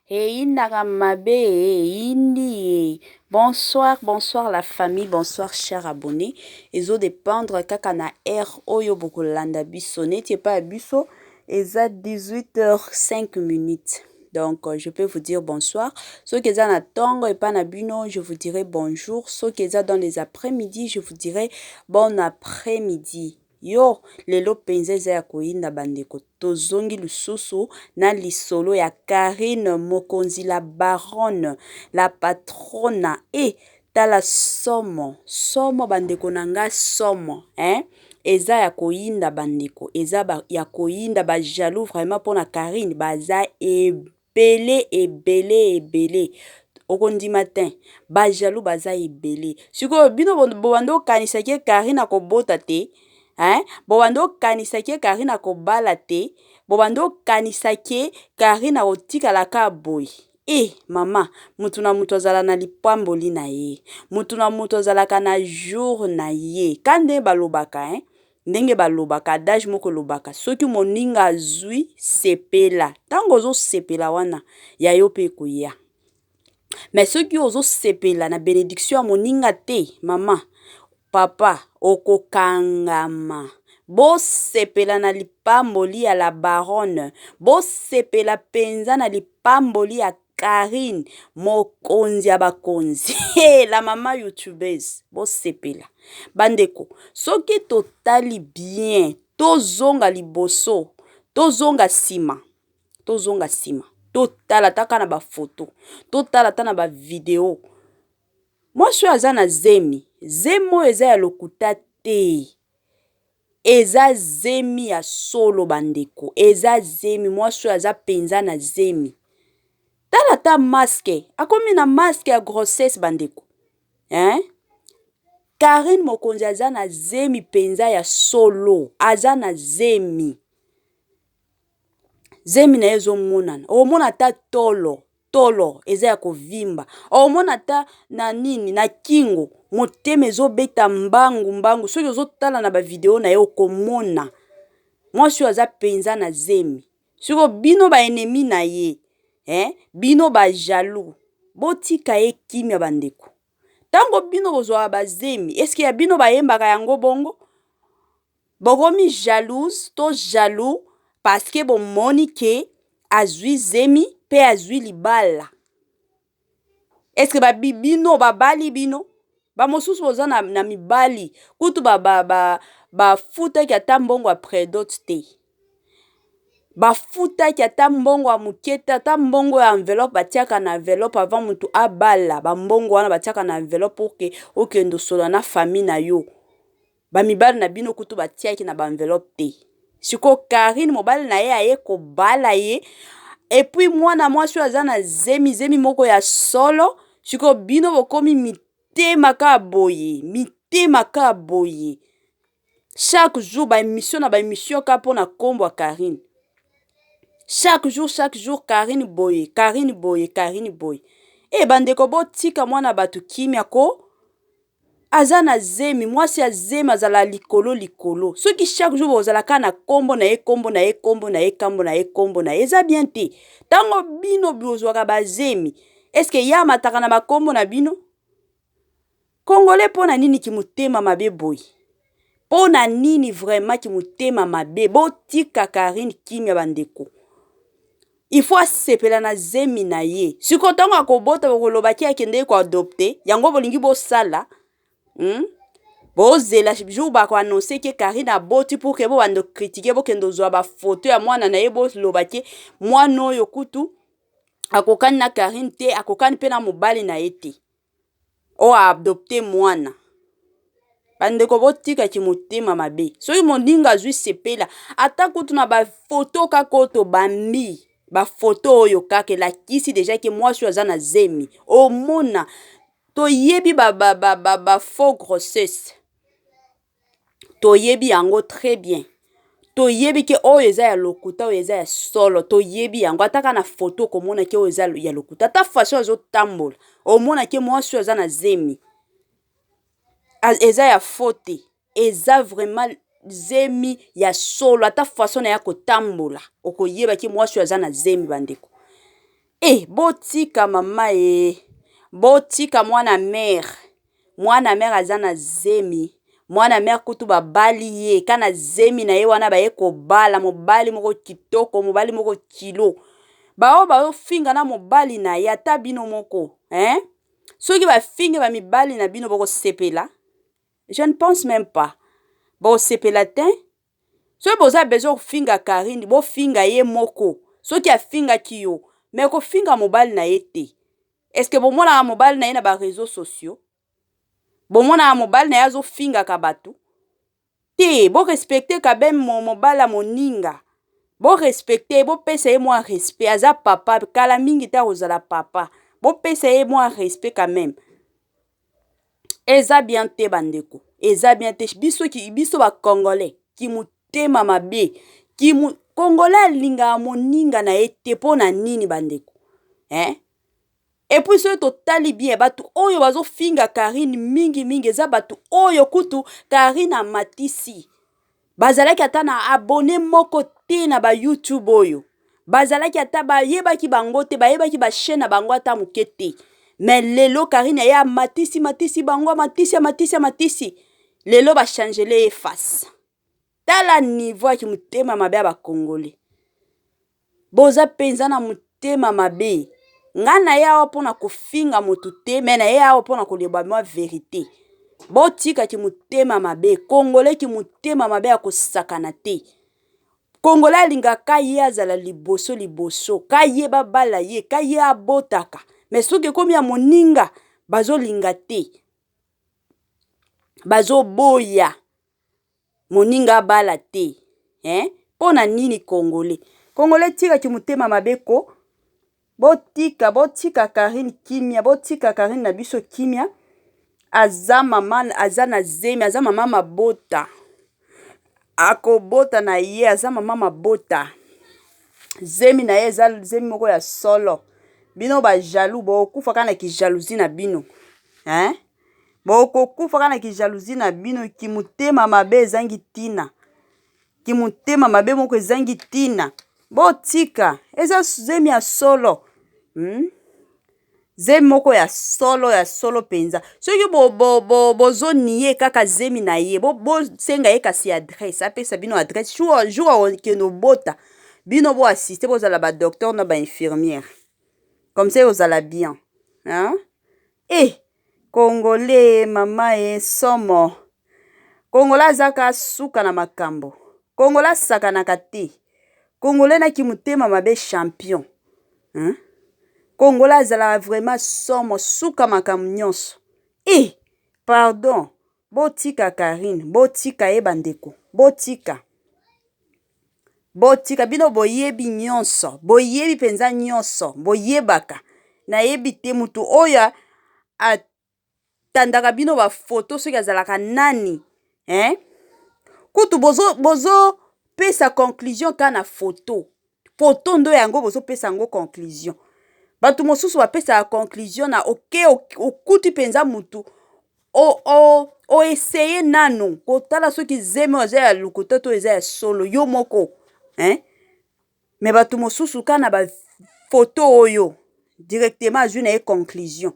Hey, Indi. Bonsoir, bonsoir la famille, bonsoir chers abonnés. Ezo dépendre kaka na R oyo bokolanda biso neti pas biso eza 18h05. Donc je peux vous dire bonsoir. Ceux qui sont na tongo et pas na bino, je vous dirai bonjour. Ceux qui sont dans les après-midi, je vous dirai bon après-midi. Yo, lelo penza eza ya koyinda bandeko tozongi lisusu na lisolo ya Karine Mokonzi la baronne, la patrona tala somo bandeko nanga somo eza ya koyinda bandeko eza ya koyinda ba jaloux vraiment pona Karine baza ebele okondi matin ba jaloux baza ebele siko bino bobando kanisaki Karine akobota te bobando kanisaki Karine akobala te bobando kanisaki Karine akotikala ka boy mama mutu na mutu azala na lipamboli na ye mutu na mutu azalaka na jour na ye kande balobaka ndenge balobaka adage moko lobaka soki moninga azwi sepela ntango ozosepela wana ya yo mpe koya mais soki ozosepela na bénédiction ya moninga te mama papa okokangama bosepela na lipamboli ya la baronne bosepela penza na lipamboli ya Karine Mokonzi ya bakonzi la mama youtubeuse bosepela bandeko soki totali bien tozonga liboso tozonga sima totala taka na bafoto totala ta na bavideo mwasi oyo aza na zemi oyo eza ya lokuta te eza zemi ya solo bandeko eza zemi mwasi oyo aza penza na zemi tala ta maske akomi na maske ya grossesse bandeko Karine Mokonzi aza na zemi penza ya solo aza na zemi na ye ezomonana omona ta tolo eza ya kovimba omona ta na nini na kingo motema ezobeta mbangu soki ozotala na bavideo na ye okomona mwasi oyo aza penza na zemi siko bino baenemi na ye bino bajaloux botika ye kimia bandeko ntango bino bozwaka bazemi eske ya bino bayembaka yango bongo bokomi jalouse to jaloux parce que bomoni ke azwi zemi mpe azwi libala eske bino babali bino bamosusu boza na mibali kutu bafutaki ata mbongo ya predote te bafutaki ata mbongo ya moke te ata mbongo ya enveloppe batiaka na enveloppe avant mutu abala bambongo wana batiaka na enveloppe oke okende osola na famille na yo bamibali na bino kutu batiaki na baenveloppe te siko Karine mobali na ye aye kobala ye epuis mwana mwasi oyo aza na zemi moko ya solo siko bino bokomi mitema ka boye chaque jour baémission na baémission ka mpona nkombo ya Karine chaque jour Karine boye bandeko botika mwana bato kimia ko aza na zemi mwasi ya zemi azala likolo soki chaque jour bozalaka na kombo na ye eza bien te ntango bino bozwaka bazemi eske ya mataka na bakombo na bino Congolais pona nini ki motema mabe boy pona nini vraiment ki motema mabe botika Karine kimia bandeko il faut asepela na zemi na ye siko ntango akobota bokolobaki akende ko adopte yango bolingi bosala bozela jour bakoannonce ke Karine aboti pour ke bobando critiquer bokende ozwa bafoto ya mwana na ye bolobaki mwana oyo kutu akokani na Karine te akokani mpe na mobali na ye te o adopte mwana bandeko botika ki motema mabe soki moninga azwi sepela ata kutu na bafoto kakoto bambi bafoto oyo kaka elakisi deja ke mwasi oyo aza na zemi omona toyebi faux grossesse toyebi yango très bien toyebi ke oyo eza ya lokuta oyo eza ya solo toyebi yango ataka na foto komona ke oyo eza ya lokuta ata façon azotambola omona ke mwasi oyo aza na zemi eza ya faute eza vraiment zemi ya solo ata façon na ya kotambola okoyeba ki mwasi oyo aza na zemi bandeko botika mama botika mwana mère aza na zemi mwana mère kutu babali ye kana zemi na ye wana baye kobala mobali moko kitoko mobali moko kilo baofinga na mobali na ye ata bino moko soki bafinge bamibali na bino bokosepela je ne pense même pas bokosepela te soki boza besoin kofinga Karine bofinga ye moko soki afingaki yo me kofinga mobali na ye te est-ce que bomonaka mobali na ye na bareseau sociaux bomonaka mobali na ye azofingaka bato te borespecte kabe mobali ya moninga borespecte bopesa ye mwa respect aza papa kala mingi te akozala papa bopesa ye mwa respect quand même eza bien te bandeko eza bien te biso bakongolais kimutema mabe kongolais alingaka moninga na ye te mpo na nini bandeko epuis soki totali bien bato oyo bazofinga Karine mingi eza bato oyo kutu Karine amatisi bazalaki ata na abone moko te na YouTube oyo bazalaki ata bayebaki bango te bayebaki chaîne na bango ata moke te mais lelo Karine ye amatisi bango amatisi lelo bachangele ye face tala niveau ya motema mabe ya bakongole boza penza na motema mabe nga na ye awa mpona kofinga motu te me na ye awa mpona koleba mwa verité botikaki motema mabe kongole ki motema mabe ya kosakana te kongole alingaka ye azala liboso ka ye babala ye ka ye abotaka me soki ekomi ya moninga bazolinga te bazoboya moninga abala te mpo na nini kongole tikaki motema mabe ko botika Karine kimia botika Karine na biso kimia aza mama aza na zemi aza mama mabota akobota na ye aza mama mabota zemi na ye eza zemi moko ya solo bino bajaloux bokufaka na kijalousie na bino bokokufaka na kijalousie na bino kimotema mabe ezangi tina kimotema mabe moko ezangi tina botika eza zemi ya solo zemi moko ya solo penza soki bozoniye kaka zemi na ye bosenga ye kasi adresse apesa bino adresse jour okende obota bino boassiste bozala badocteur na bainfirmière comme ça ozala bien kongole mama somo kongole azaka suka na makambo kongole asakanaka te kongole naki motema mabe champion kongole azala vraiment somo suka makambo nyonso pardon botika Karine botika ye bandeko botika bino boyebi nyonso boyebi penza nyonso boyebaka nayebi te mutu oyo atandaka bino bafoto soki azalaka nani kutu bozo pesa conclusion ka na foto ndo yango bozo pesa yango conclusion bato mosusu bapesaka conclusion na okuti penza mutu oeseye nano kotala soki zemi eza ya lokuta to eza ya solo yo moko me bato mosusu ka na bafoto oyo directement azwi na ye conclusion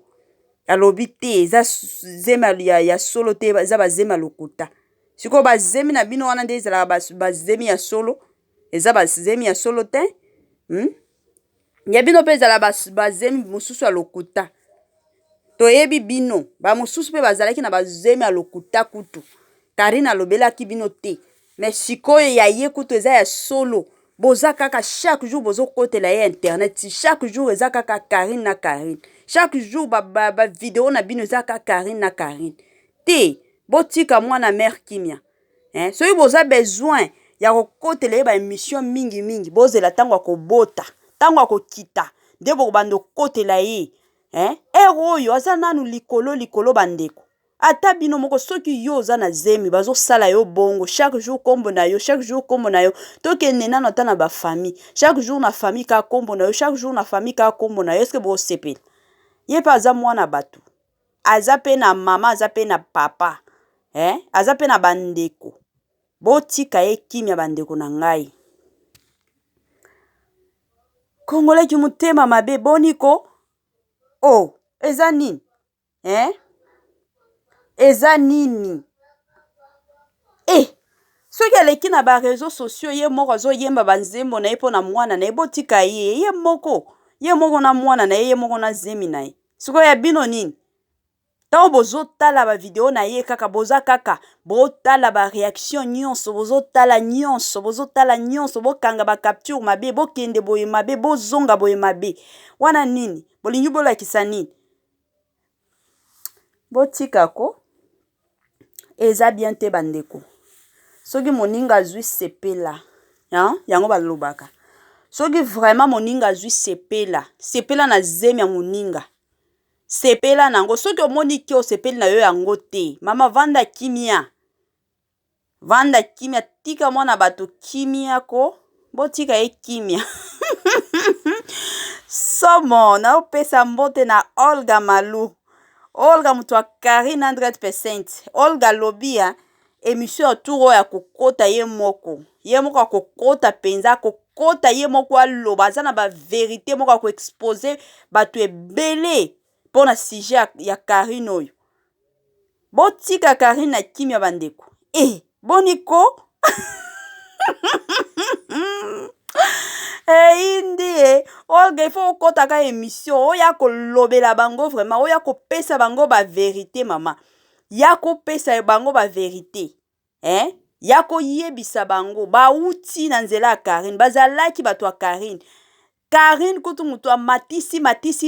alobi te eza zemi ya solo te eza bazemi ya lokuta sikoyo bazemi na bino wana nde ezalaka bazemi ya solo eza bazemi ya solo te ya bino mpe ezala bazemi mosusu ya lokuta toyebi bino bamosusu mpe bazalaki na bazemi ya lokuta kutu Karine alobelaki bino te me sikoyo ya ye kutu eza ya solo boza kaka chaque jour bozokotela ye internet chaque jour eza kaka Karine na Karine chaque jour video na bino eza kaka Karine na Karine te botika mwana mère kimia soki boza besoin ya kokotela ye baémission mingi bozela ntango ya kobota ntango ya kokita nde bokobanda kokotela ye oyo aza nanu likolo bandeko ata bino moko soki yo oza na zemi bazosala yo bongo chaque jour kombo na yo tokende nano ata na bafamille chaque jour na famille kaka kombo na yo chaque jour na famille kaka kombo na yo eske bosepela ye mpe aza mwana bato aza mpe na mama aza mpe na papa aza mpe na bandeko botika ye kimia bandeko na ngai Congolais qui mutema mabe boniko. Oh, eza nini? Eza nini? Soki aleki na ba réseaux sociaux ye moko azoyemba banzembo na ye mpo na mwana na ye botika ye moko na mwana na ye moko na zemi na ye. Sikoyo ya bino nini? Tango bozotala ba video na ye kaka boza kaka botala ba réaction nyonso bozotala nyonso bokanga ba capture mabe bokende boye mabe bozonga boye mabe. Wana nini? Bolingi bolakisa nini? Botika ko eza bien te bandeko. Soki moninga azwi sepela, yango balobaka. Soki vraiment moninga azwi sepela na zemi ya moninga. Sepela nango soki omoni ki osepeli na yo yango te. Mama vanda kimia. Vanda kimia tika mwana bato kimia ko. Botika ye kimia. Somo na opesa mbote na Olga Malou. Olga mutu wa Karine 100%. Olga lobia émission autour ya kokota ye moko. Ye moko akokota penza kokota ye moko aloba aza na ba vérité moko ko exposer bato ebele pona sujet ya Karine oyo. Botika Karine na kimia bandeko. Boniko. Indi Olga il faut kokota ka émission oya ko lobela bango vraiment oya ko pesa bango ba vérité mama. Ya ko pesa bango ba vérité. Ya ko yebisa bango ba uti na nzela ya Karine bazalaki bato ya Karine. Karine kutu mutu wa matisi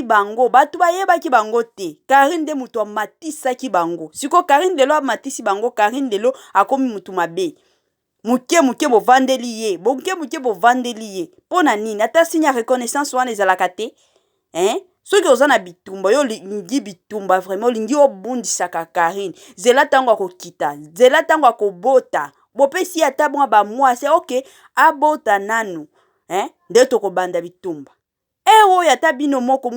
bango bato bayebaki bango te. Karine de mutu wa matisaki bango. Siko Karine lelo matisi bango, Karine lelo akomi mutu mabe. Muke bovandeli ye. Muke bovandeli ye. Pona nini? Ata sinya reconnaissance wana ezalaka te. Soki oza na bitumba yo lingi bitumba vraiment lingi obundisaka Karine. Zela tango akokita, zela tango akobota. Bopesi ata mwa ba mwasi OK, abota nanu. Nde tokobanda bitumba. Oyo ata bino moko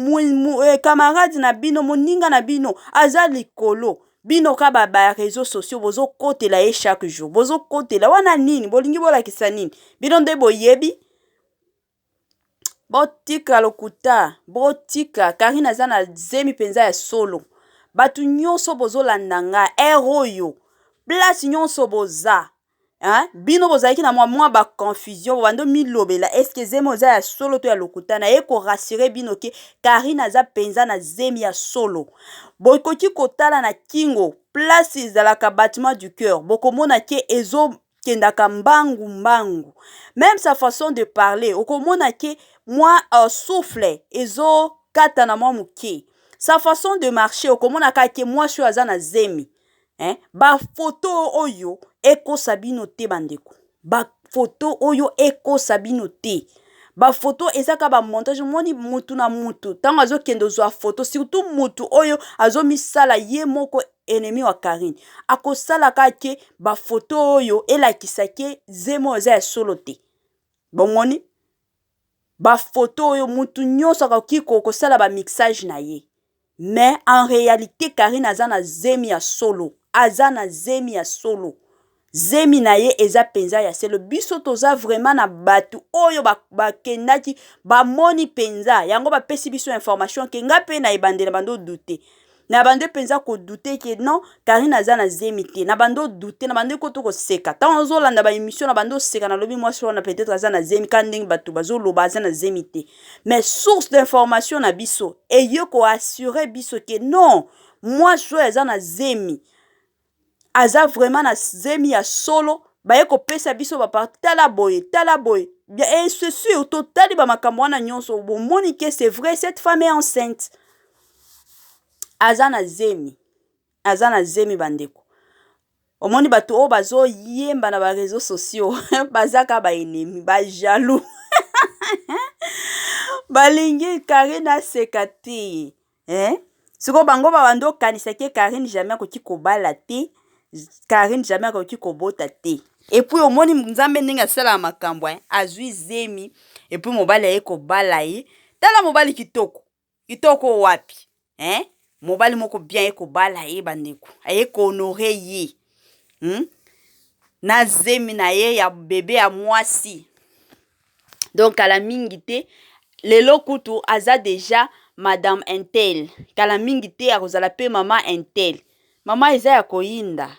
camarade na bino moninga na bino aza likolo. Bino ka ba réseaux sociaux bozo kotela ye chaque jour. Bozo kotela wana nini? Bolingi bolakisa nini? Bino nde boyebi. Botika lokuta, botika Karine aza na zemi penza ya solo. Batu nyonso bozo landanga oyo. Place nyonso boza. Bino bozalaki na mwa ba confusion bando milobela est-ce que zemi oza ya solo to ya lokuta na ye ko rassurer bino ke Karine aza penza na zemi ya solo. Bokoki kotala na kingo place ezalaka bâtiment du cœur bokomona ke ezo kendaka mbangu. Même sa façon de parler okomona ke moi souffle ezo kata na mwa muke. Sa façon de marcher okomona ka ke moi sho aza na zemi. Ba photo oyo eko sabino te bandeko. Ba photo oyo eko sabino te. Ba photo ezaka ba montage moni mutu na mutu. Tango azo kendo zwa photo surtout mutu oyo azo misala ye moko ennemi wa Karine. Ako sala ka ke ba photo oyo elakisa ke zemo za solo te. Bomoni ba photo oyo mutu nyonso akoki kokosala ba mixage na ye. Mais en réalité Karine aza na zemi ya solo. Aza na zemi ya solo. Zemi na ye eza penza ya selo biso toza vraiment na batu oyo bakendaki bamoni penza yango bapesi biso information ke nga pe na ebandela bando douter na bande penza ko douter ke non Karine aza na zemi te na bando douter na bande ko to ko seka tant ozolanda ba émission na bando seka na lobi mwasi wana peut-être aza na zemi ka ndenge batu bazoloba aza na zemi te mais source d'information na biso eyo ko assurer biso ke non mwasi oyo aza na zemi aza vraiment na zemi ya solo baye ko pesa biso ba tala boye et c'est sûr totali ba makambo wana nyonso bomoni ke c'est vrai cette femme est enceinte aza na zemi bandeko omoni bato o bazo yemba na ba réseaux sociaux bazaka ba ennemi ba jaloux balingi Karine aseka te siko bango ba bando kanisa ke Karine jamais akoki kobala te Karine jamais akoki kobota te. Et puis au moni nzambe ndenge asala makambo azwi zemi et puis mobali ye kobala ye tala mobali kitoko wapi mobali moko bien ye kobala ye bandeko aye ko honorer ye na zemi na ye ya bébé ya mwasi donc ala mingi te lelo kutu aza déjà madame Intel kala mingi te akozala pe mama Intel mama eza ya koyinda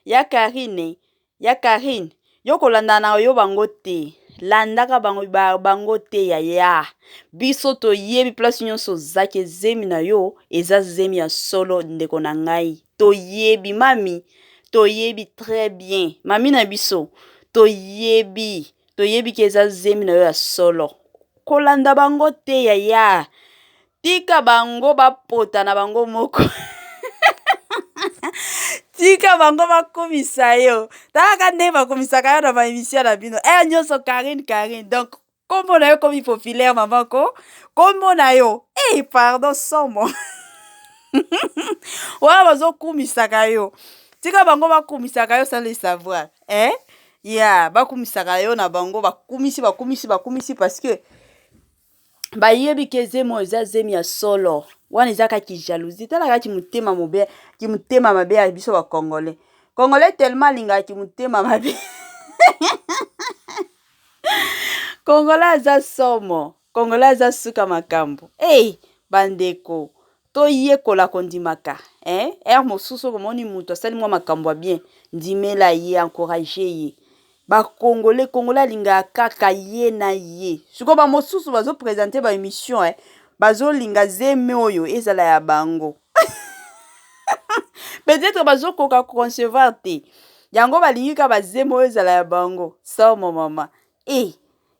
ya Karine yo kolanda na yo bango te landaka bango te yaya biso toyebi place nyonso ozaki ezemi na yo eza zemi ya solo ndeko na ngai toyebi mami toyebi très bien mami na biso toyebi ke eza zemi na yo ya solo kolanda bango te yaya tika bango bapota na bango moko tika bango bakomisa yo talaka nde bakomisaka yo na baémission na bino nyonso Karine donc kombo na yo komi populaire mama ko kombo na yo pardon somo wana bazokumisaka yo tika bango bakumisaka yo sans le savoir bakumisaka yo na bango bakumisi parce que bayebi ke zemo eza zemi ya solo wana eza kaki jalousie talaka kimutema mabe ya biso bakongolais tellement alingaka kimutema mabe congolais aza somo congolais aza suka makambo bandeko toyekola kondimaka mosusu komoni mutu asali mwa makambo ya bien ndimela ye encourage ye bakongolais alingaka kaka ye na ye siko bamosusu bazopresente baémission bazolinga zeme oyo ezala ya bango peut-être bazokoka concevoir te yango balingi ka bazeme oyo ezala ya bango somo mama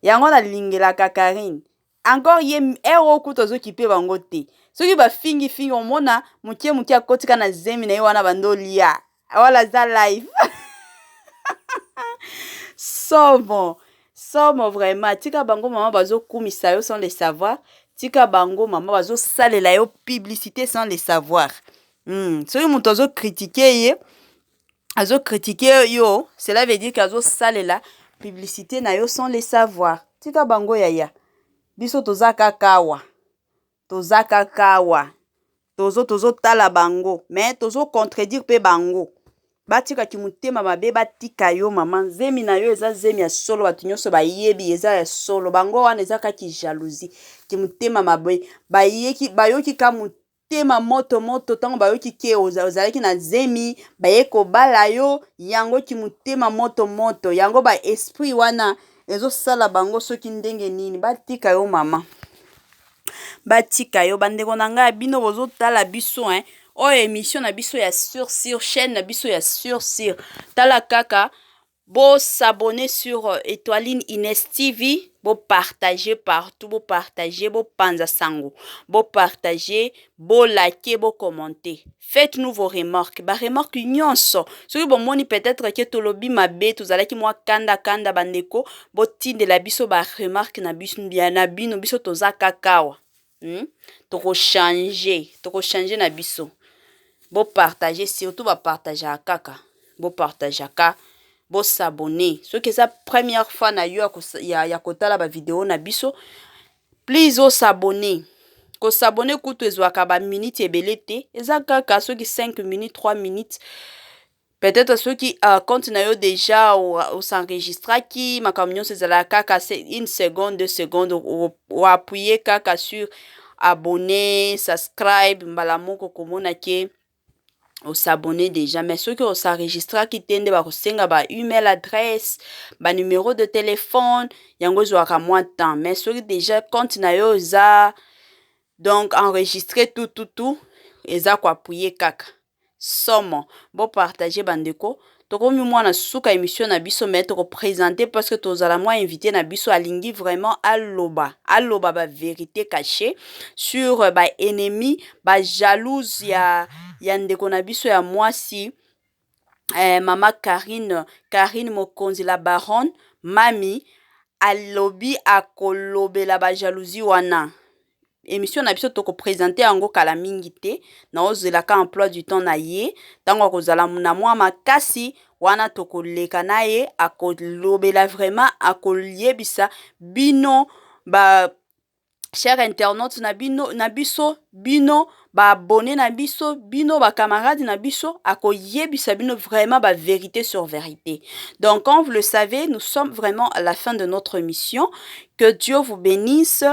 yango nalingelaka Karine encore ye okuta ozokipe bango te soki bafingi omona mukie akotika na zemi na ye wana bandolia wala za live somo vraiment tika bango mama bazokumisa yo sans le savoir tika bango mama bazosalela yo publicité sans le savoir soki mutu azokritike yo cela veut dire que azosalela publicité na yo sans le savoir tika bango yaya biso toza kakawa tozotala bango mais tozocontredire pe bango batika kimutema mabe batika yo mama zemi na yo eza zemi ya solo bato nyonso bayebi eza ya solo bango wana eza kaki jalousie kimutema mabe bayoki ka mutema moto ntango bayoki ke ozalaki na zemi baye kobala yo yango kimutema moto yango baesprit wana ezosala bango soki ndenge nini batika yo mama batika yo bandeko na ngai bino bozotala biso oyo émission na biso ya sur chaîne na biso ya sur tala kaka bo s'abonner sur Étoiline Ines TV bo partager partout bo partager bo panza sango bo partager bo liker bo commenter faites-nous vos remarques ba remarque nyonso soki bomoni peut-être que tolobi mabe tozalaki mwa kanda bandeko bo tindela biso ba remarque na biso na bino biso toza kakawa toko changer na biso bo partager surtout ba partager kaka bo partager ka bo s'abonner soki eza première fois na yo ya kotala ba vidéo na biso please o s'abonner ko s'abonner kutu ezwaka ba minutes ebele te eza kaka soki 5 minutes 3 minutes peut-être soki compte na yo déjà o s'enregistraki makambo nyonso ezala kaka 1 seconde 2 secondes o appuyer kaka sur abonner subscribe mbala moko komona ke o s'abonner déjà mais ceux qui ont s'enregistré qui tende ba kosenga ba email adresse ba numéro de téléphone yango zwaka moins temps mais ceux qui déjà compte na yo za donc enregistrer tout eza ko appuyer kaka somo bo partager bandeko tokomi mwana suka émission na biso mais to présenter parce que tozala moi invité na biso alingi vraiment aloba ba vérité cachée sur ba ennemi ba jalouse ya ndeko na biso ya mwasi mama Karine Mokonzi la baronne mami alobi akolobela ba jalousie wana émission na biso toko présenter yango kala mingi te na ozelaka emploi du temps na ye tango akozala na mwa makasi wana toko leka na ye akolobela vraiment akoyebisa bino ba chers internautes na biso bino abonné na biso bino camarades na biso akoyebisa bino vraiment vérité sur vérité. Donc comme vous le savez, nous sommes vraiment à la fin de notre mission. Que Dieu vous bénisse.